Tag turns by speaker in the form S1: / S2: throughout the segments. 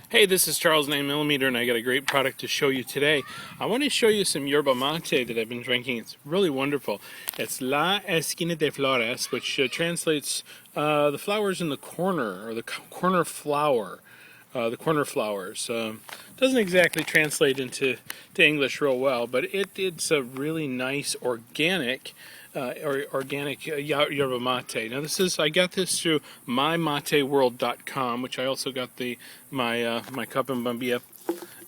S1: Hey, this is Charles 9mm, and I got a great product to show you today. I want to show you some yerba mate that I've been drinking. It's really wonderful. It's La Esquina de Flores, which translates the flowers in the corner, or the corner flower. The corner flowers. Doesn't exactly translate into English real well, but it's a really nice organic yerba mate. Now I got this through mymateworld.com, which I also got my cup and bombilla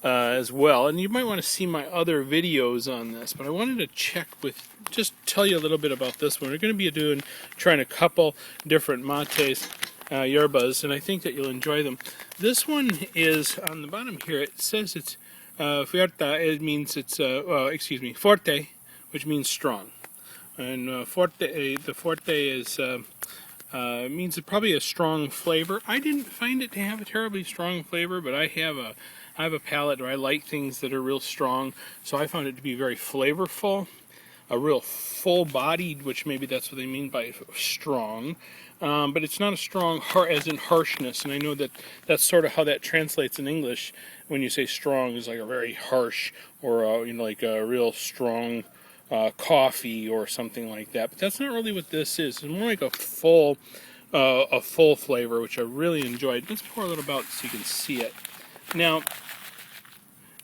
S1: as well. And you might want to see my other videos on this, but I wanted to just tell you a little bit about this one. We're going to be trying a couple different mates, yerbas, and I think that you'll enjoy them. This one is on the bottom here. It says it's fuerte. It means forte, which means strong. And the forte means it's probably a strong flavor. I didn't find it to have a terribly strong flavor, but I have a palate where I like things that are real strong, so I found it to be very flavorful, a real full-bodied, which maybe that's what they mean by strong. But it's not a strong as in harshness, and I know that that's sort of how that translates in English. When you say strong, is like a very harsh, or like a real strong coffee or something like that. But that's not really what this is. It's more like a full flavor, which I really enjoyed. Let's pour a little about so you can see it. Now,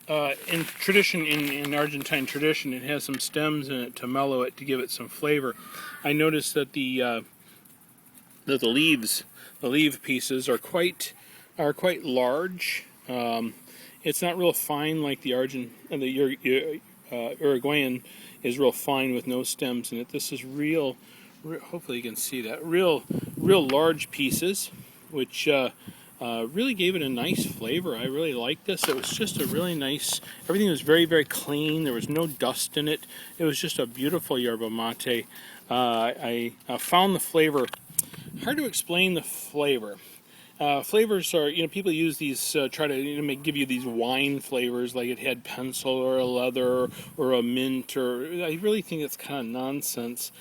S1: in Argentine tradition, it has some stems in it to mellow it, to give it some flavor. I noticed that the leaf pieces are quite large. It's not real fine like the Uruguayan is real fine with no stems in it. This is real hopefully you can see that, real large pieces, which really gave it a nice flavor. I really liked this. It was just a really nice, everything was very, very clean. There was no dust in it. It was just a beautiful yerba mate. I found the flavor, hard to explain the flavor. Flavors are, people use these, try to give you these wine flavors, like it had pencil or a leather or a mint, or I really think it's kind of nonsense.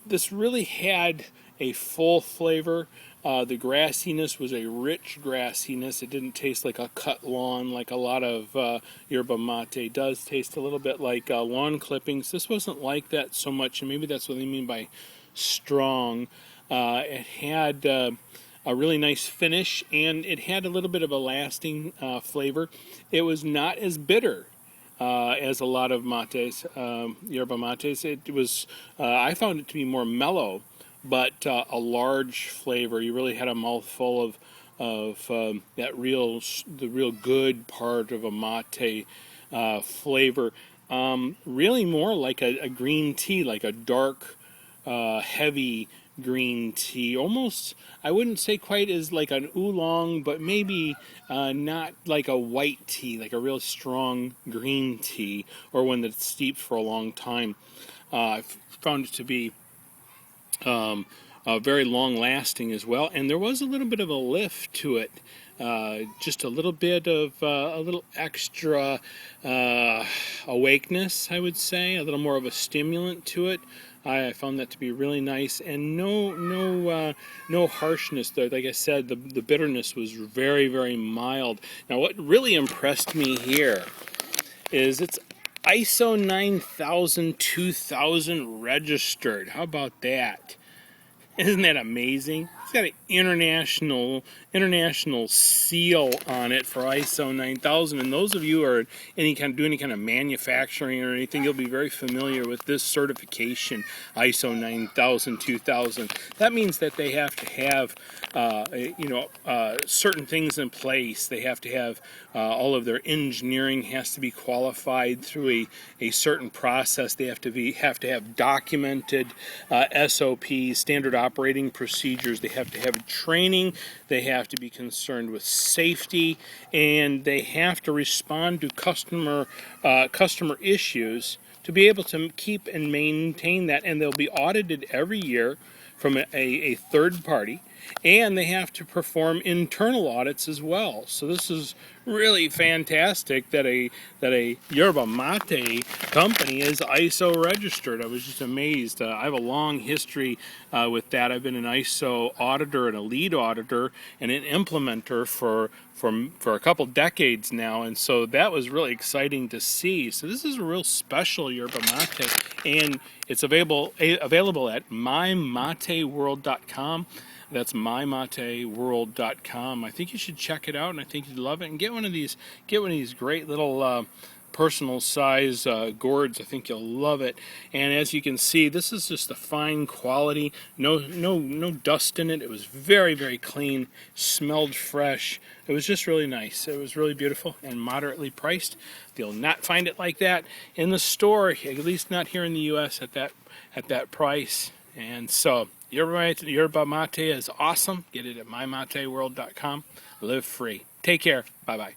S1: This really had a full flavor. The grassiness was a rich grassiness. It didn't taste like a cut lawn like a lot of yerba mate. It does taste a little bit like lawn clippings. This wasn't like that so much, and maybe that's what they mean by strong. It had a really nice finish, and it had a little bit of a lasting flavor. It was not as bitter as a lot of mates, yerba mates. It was, I found it to be more mellow, but a large flavor. You really had a mouthful of the real good part of a mate flavor. Really more like a green tea, like a dark, heavy green tea. Almost, I wouldn't say quite as like an oolong, but maybe not like a white tea, like a real strong green tea, or one that's steeped for a long time. I found it to be very long lasting as well, and there was a little bit of a lift to it. Just a little bit of a little extra awakeness, I would say, a little more of a stimulant to it. I found that to be really nice, and no harshness there. Like I said, the bitterness was very, very mild. Now, what really impressed me here is it's ISO 9000 2000 registered. How about that? Isn't that amazing? It's got an international seal on it for ISO 9000. And those of you who are doing any kind of manufacturing or anything, you'll be very familiar with this certification, ISO 9000 2000. That means that they have to have certain things in place. They have to have all of their engineering has to be qualified through a certain process. They have to have documented SOPs, standard operating procedures. They have to have training. They have to be concerned with safety, and they have to respond to customer issues to be able to keep and maintain that. And they'll be audited every year from a third party. and they have to perform internal audits as well. So this is really fantastic that a yerba mate company is ISO registered. I was just amazed. I have a long history with that. I've been an ISO auditor and a lead auditor and an implementer for a couple decades now, and so that was really exciting to see. So this is a real special yerba mate, and it's available at mymateworld.com. That's mymateworld.com. I think you should check it out, and I think you'd love it. And get one of these great little personal size gourds. I think you'll love it. And as you can see, this is just a fine quality. No dust in it. It was very, very clean. Smelled fresh. It was just really nice. It was really beautiful and moderately priced. You'll not find it like that in the store, at least not here in the U.S. at that price. And so yerba mate is awesome. Get it at mymateworld.com. Live free. Take care. Bye-bye.